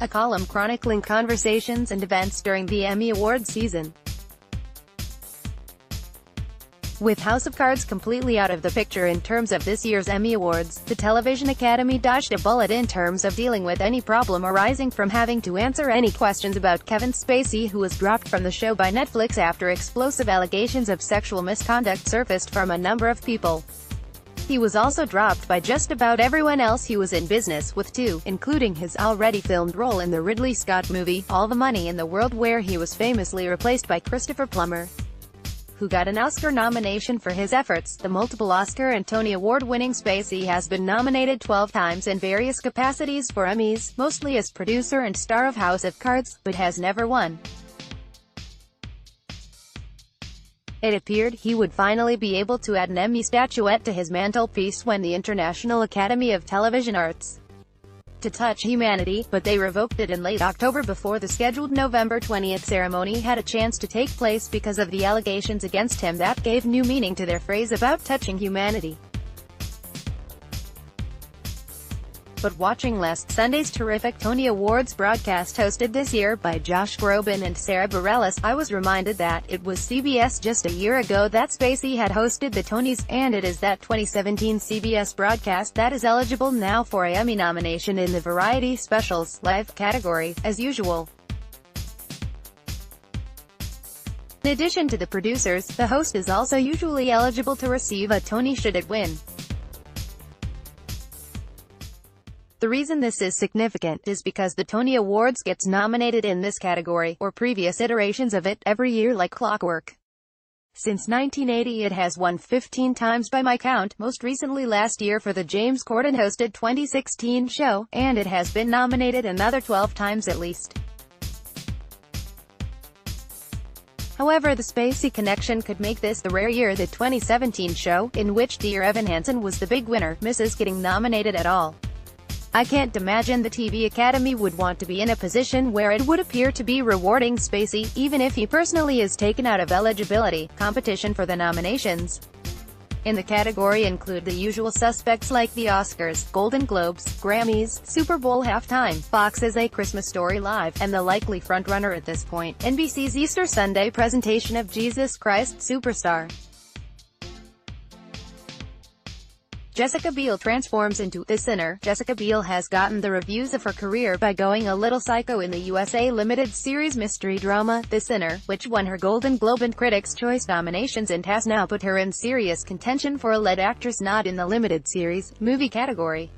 a column chronicling conversations and events during the Emmy Awards season. With House of Cards completely out of the picture in terms of this year's Emmy Awards, the Television Academy dodged a bullet in terms of dealing with any problem arising from having to answer any questions about Kevin Spacey, who was dropped from the show by Netflix after explosive allegations of sexual misconduct surfaced from a number of people. He was also dropped by just about everyone else he was in business with too, including his already filmed role in the Ridley Scott movie, All the Money in the World, where he was famously replaced by Christopher Plummer, who got an Oscar nomination for his efforts. The multiple Oscar and Tony Award-winning Spacey has been nominated 12 times in various capacities for Emmys, mostly as producer and star of House of Cards, but has never won. It appeared he would finally be able to add an Emmy statuette to his mantelpiece when the International Academy of Television Arts to touch humanity, but they revoked it in late October before the scheduled November 20th ceremony had a chance to take place because of the allegations against him that gave new meaning to their phrase about touching humanity. But watching last Sunday's terrific Tony Awards broadcast hosted this year by Josh Groban and Sarah Bareilles, I was reminded that it was CBS just a year ago that Spacey had hosted the Tonys, and it is that 2017 CBS broadcast that is eligible now for an Emmy nomination in the Variety Specials Live category, as usual. In addition to the producers, the host is also usually eligible to receive a Tony should it win. The reason this is significant is because the Tony Awards gets nominated in this category, or previous iterations of it, every year like clockwork. Since 1980 it has won 15 times by my count, most recently last year for the James Corden-hosted 2016 show, and it has been nominated another 12 times at least. However, the Spacey connection could make this the rare year the 2017 show, in which Dear Evan Hansen was the big winner, misses getting nominated at all. I can't imagine the TV Academy would want to be in a position where it would appear to be rewarding Spacey, even if he personally is taken out of eligibility. Competition for the nominations in the category include the usual suspects like the Oscars, Golden Globes, Grammys, Super Bowl halftime, Fox's A Christmas Story Live, and the likely frontrunner at this point, NBC's Easter Sunday presentation of Jesus Christ Superstar. Jessica Biel transforms into The Sinner. Jessica Biel has gotten the reviews of her career by going a little psycho in the USA limited series mystery drama, The Sinner, which won her Golden Globe and Critics' Choice nominations and has now put her in serious contention for a lead actress nod in the limited series, movie category.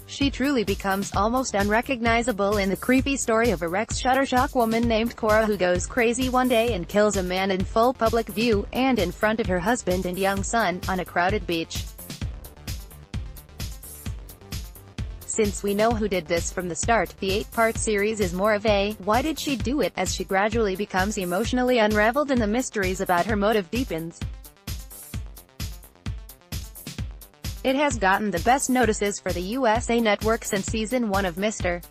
She truly becomes almost unrecognizable in the creepy story of a Rex-Shuttershock woman named Cora who goes crazy one day and kills a man in full public view, and in front of her husband and young son, on a crowded beach. Since we know who did this from the start, the 8-part series is more of a "why did she do it?" as she gradually becomes emotionally unraveled and the mysteries about her motive deepens. It has gotten the best notices for the USA Network since season 1 of Mr.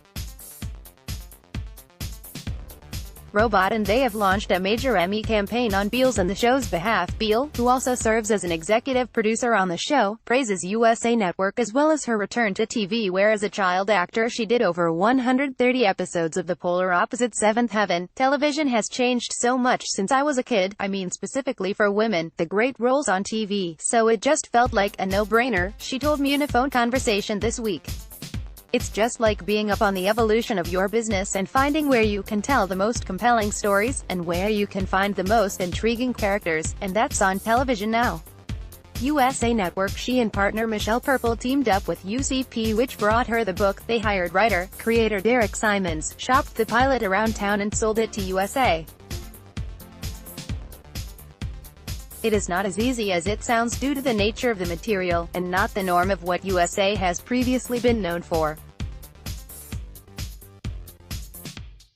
Robot, and they have launched a major Emmy campaign on Biel's and the show's behalf. Biel, who also serves as an executive producer on the show, praises USA Network as well as her return to TV, where as a child actor she did over 130 episodes of the polar opposite Seventh Heaven. Television has changed so much since I was a kid, I mean specifically for women, the great roles on TV, so it just felt like a no-brainer, she told me in a phone conversation this week. It's just like being up on the evolution of your business and finding where you can tell the most compelling stories, and where you can find the most intriguing characters, and that's on television now. USA Network. She and partner Michelle Purple teamed up with UCP, which brought her the book. They hired writer, creator Derek Simons, shopped the pilot around town and sold it to USA. It is not as easy as it sounds due to the nature of the material, and not the norm of what USA has previously been known for.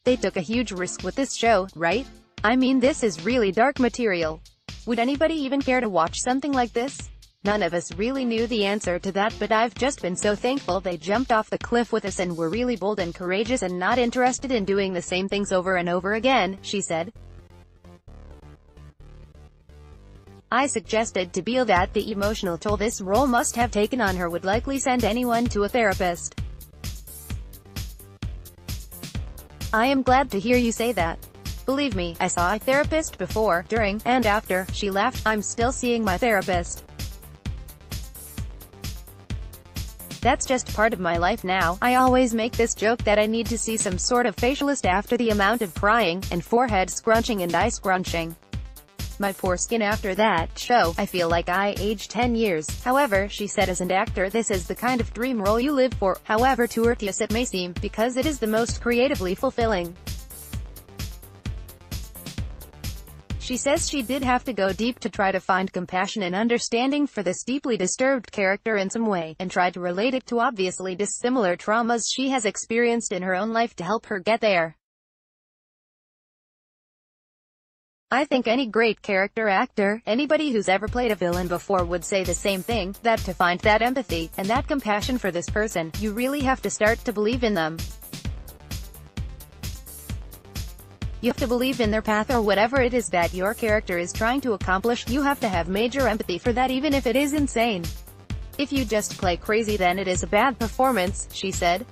They took a huge risk with this show, right? I mean, this is really dark material. Would anybody even care to watch something like this? None of us really knew the answer to that, but I've just been so thankful they jumped off the cliff with us and were really bold and courageous and not interested in doing the same things over and over again, she said. I suggested to Biel that the emotional toll this role must have taken on her would likely send anyone to a therapist. I am glad to hear you say that. Believe me, I saw a therapist before, during, and after. She laughed. I'm still seeing my therapist. That's just part of my life now. I always make this joke that I need to see some sort of facialist after the amount of crying, and forehead scrunching and eye scrunching. My poor skin after that show. I feel like I aged 10 years. However, she said, as an actor this is the kind of dream role you live for, however tortuous it may seem, because it is the most creatively fulfilling. She says she did have to go deep to try to find compassion and understanding for this deeply disturbed character in some way, and try to relate it to obviously dissimilar traumas she has experienced in her own life to help her get there. I think any great character actor, anybody who's ever played a villain before would say the same thing, that to find that empathy, and that compassion for this person, you really have to start to believe in them. You have to believe in their path or whatever it is that your character is trying to accomplish. You have to have major empathy for that, even if it is insane. If you just play crazy, then it is a bad performance, she said.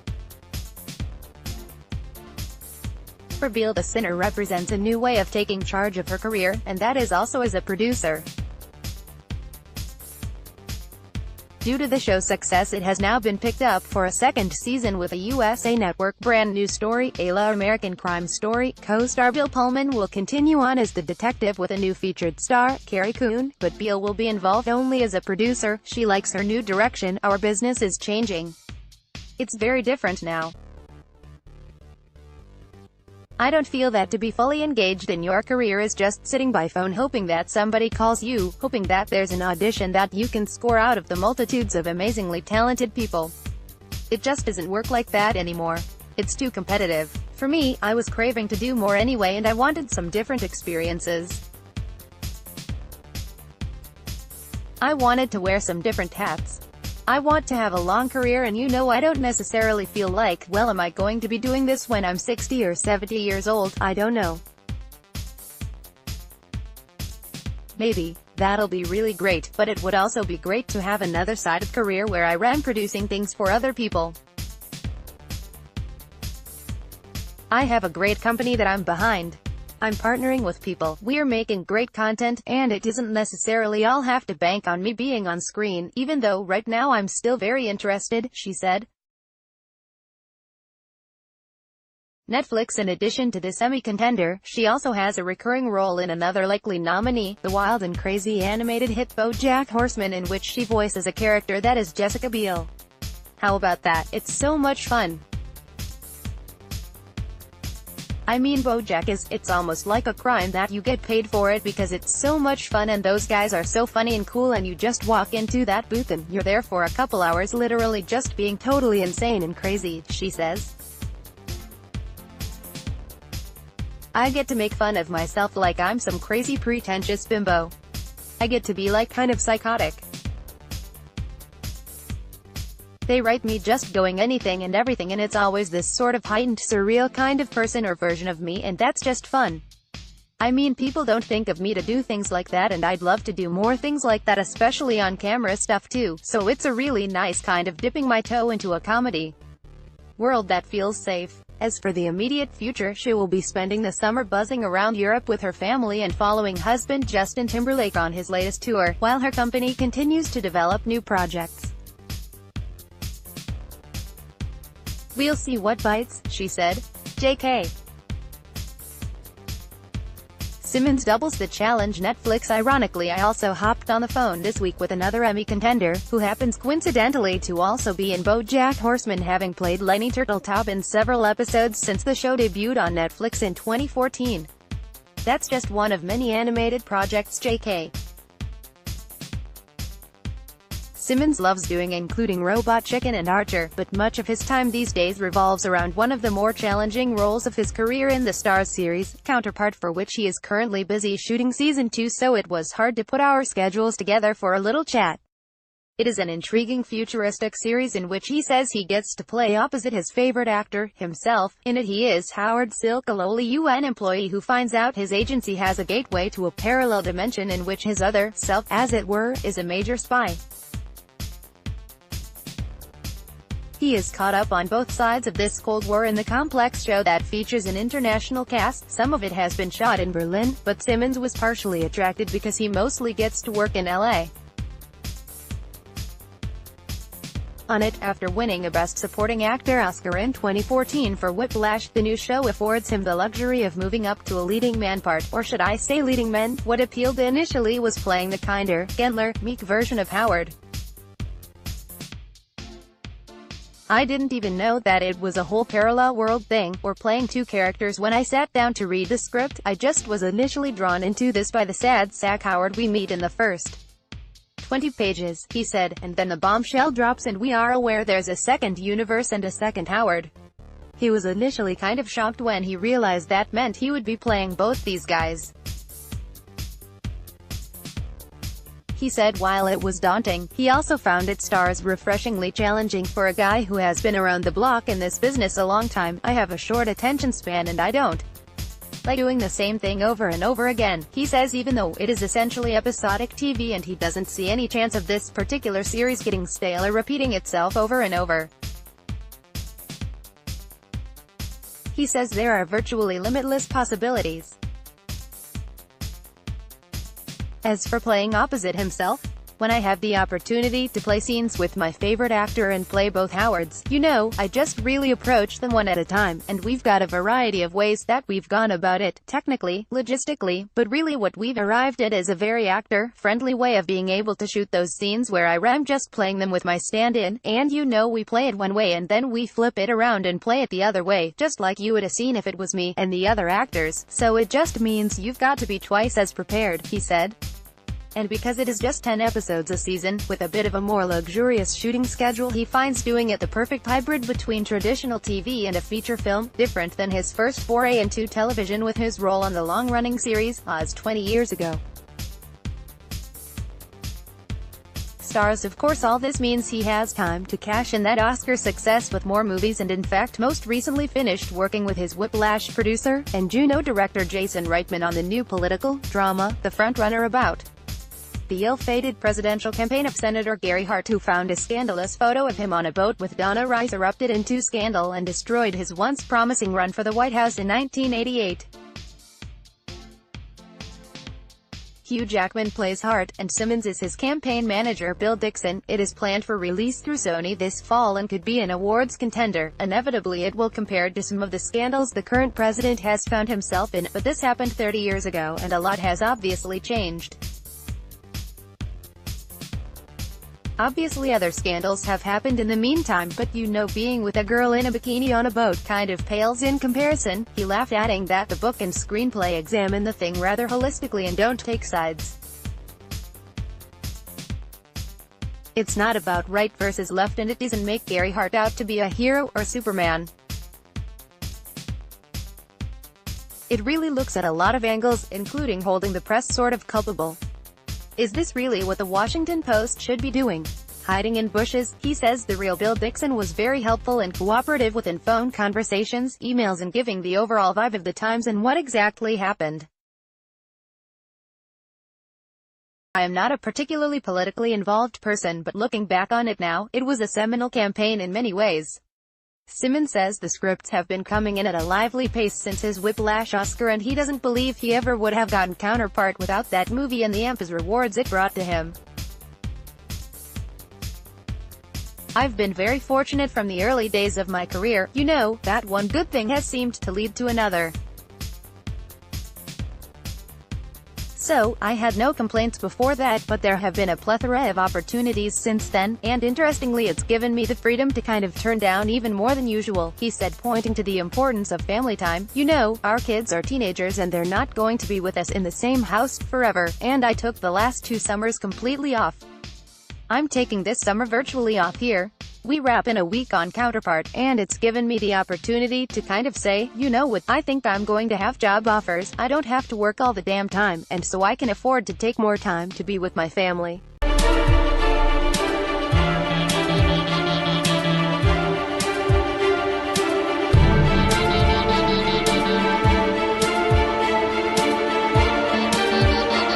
For Biel, the sinner represents a new way of taking charge of her career, and that is also as a producer. Due to the show's success, it has now been picked up for a second season with a USA Network brand new story, a La American crime story. Co-star Biel Pullman will continue on as the detective with a new featured star, Carrie Coon, but Biel will be involved only as a producer. She likes her new direction. Our business is changing. It's very different now. I don't feel that to be fully engaged in your career is just sitting by phone hoping that somebody calls you, hoping that there's an audition that you can score out of the multitudes of amazingly talented people. It just doesn't work like that anymore. It's too competitive. For me, I was craving to do more anyway, and I wanted some different experiences. I wanted to wear some different hats. I want to have a long career, and I don't necessarily feel like, well, am I going to be doing this when I'm 60 or 70 years old? I don't know. Maybe. That'll be really great, but it would also be great to have another side of career where I am producing things for other people. I have a great company that I'm behind. I'm partnering with people, we're making great content, and it doesn't necessarily all have to bank on me being on screen, even though right now I'm still very interested, she said. Netflix. In addition to this Emmy contender, she also has a recurring role in another likely nominee, the wild and crazy animated hit BoJack Horseman, in which she voices a character that is Jessica Biel. How about that? It's so much fun. I mean, BoJack it's almost like a crime that you get paid for it because it's so much fun and those guys are so funny and cool, and you just walk into that booth and you're there for a couple hours literally just being totally insane and crazy, she says. I get to make fun of myself like I'm some crazy pretentious bimbo. I get to be like kind of psychotic. They write me just going anything and everything, and it's always this sort of heightened, surreal kind of person or version of me, and that's just fun. I mean, people don't think of me to do things like that, and I'd love to do more things like that, especially on camera stuff too, so it's a really nice kind of dipping my toe into a comedy world that feels safe. As for the immediate future, she will be spending the summer buzzing around Europe with her family and following husband Justin Timberlake on his latest tour, while her company continues to develop new projects. We'll see what bites, she said. JK. Simmons doubles the challenge. Netflix. Ironically, I also hopped on the phone this week with another Emmy contender, who happens coincidentally to also be in BoJack Horseman, having played Lenny Turtletop in several episodes since the show debuted on Netflix in 2014. That's just one of many animated projects JK. Simmons loves doing, including Robot Chicken and Archer, but much of his time these days revolves around one of the more challenging roles of his career in the Starz series, counterpart, for which he is currently busy shooting season 2, so it was hard to put our schedules together for a little chat. It is an intriguing futuristic series in which he says he gets to play opposite his favorite actor, himself. In it he is Howard Silk, a lowly UN employee who finds out his agency has a gateway to a parallel dimension in which his other self, as it were, is a major spy. He is caught up on both sides of this Cold War in the complex show that features an international cast. Some of it has been shot in Berlin, but Simmons was partially attracted because he mostly gets to work in LA. On it, after winning a Best Supporting Actor Oscar in 2014 for Whiplash, the new show affords him the luxury of moving up to a leading man part, or should I say leading men. What appealed initially was playing the kinder, gentler, meek version of Howard. I didn't even know that it was a whole parallel world thing, or playing two characters. When I sat down to read the script, I just was initially drawn into this by the sad sack Howard we meet in the first 20 pages, he said, and then the bombshell drops and we are aware there's a second universe and a second Howard. He was initially kind of shocked when he realized that meant he would be playing both these guys. He said while it was daunting, he also found its stars refreshingly challenging. For a guy who has been around the block in this business a long time, I have a short attention span and I don't like doing the same thing over and over again. He says even though it is essentially episodic TV and he doesn't see any chance of this particular series getting stale or repeating itself over and over. He says there are virtually limitless possibilities. As for playing opposite himself, when I have the opportunity to play scenes with my favorite actor and play both Howards, you know, I just really approach them one at a time, and we've got a variety of ways that we've gone about it, technically, logistically, but really what we've arrived at is a very actor-friendly way of being able to shoot those scenes where I'm just playing them with my stand-in, and you know we play it one way and then we flip it around and play it the other way, just like you would have seen if it was me and the other actors, so it just means you've got to be twice as prepared, he said. And because it is just 10 episodes a season, with a bit of a more luxurious shooting schedule, he finds doing it the perfect hybrid between traditional TV and a feature film, different than his first foray into television with his role on the long-running series, Oz 20 years ago. Stars. Of course all this means he has time to cash in that Oscar success with more movies, and in fact most recently finished working with his Whiplash producer and Juno director Jason Reitman on the new political drama, The Frontrunner, about the ill-fated presidential campaign of Senator Gary Hart, who found a scandalous photo of him on a boat with Donna Rice, erupted into scandal and destroyed his once promising run for the White House in 1988. Hugh Jackman plays Hart, and Simmons is his campaign manager Bill Dixon. It is planned for release through Sony this fall and could be an awards contender. Inevitably it will compare to some of the scandals the current president has found himself in, but this happened 30 years ago, and a lot has obviously changed. Obviously other scandals have happened in the meantime, but you know, being with a girl in a bikini on a boat kind of pales in comparison. He laughed, adding that the book and screenplay examine the thing rather holistically and don't take sides. It's not about right versus left, and it doesn't make Gary Hart out to be a hero or Superman. It really looks at a lot of angles, including holding the press sort of culpable. Is this really what the Washington Post should be doing? Hiding in bushes? He says the real Bill Dixon was very helpful and cooperative within phone conversations, emails, and giving the overall vibe of the times and what exactly happened. I am not a particularly politically involved person, but looking back on it now, it was a seminal campaign in many ways. Simmons says the scripts have been coming in at a lively pace since his Whiplash Oscar, and he doesn't believe he ever would have gotten Counterpart without that movie and the Emmys rewards it brought to him. I've been very fortunate from the early days of my career, you know, that one good thing has seemed to lead to another. So, I had no complaints before that, but there have been a plethora of opportunities since then, and interestingly it's given me the freedom to kind of turn down even more than usual, he said, pointing to the importance of family time. You know, our kids are teenagers and they're not going to be with us in the same house forever, and I took the last 2 summers completely off. I'm taking this summer virtually off here. We wrap in a week on Counterpart, and it's given me the opportunity to kind of say, you know what, I think I'm going to have job offers, I don't have to work all the damn time, and so I can afford to take more time to be with my family.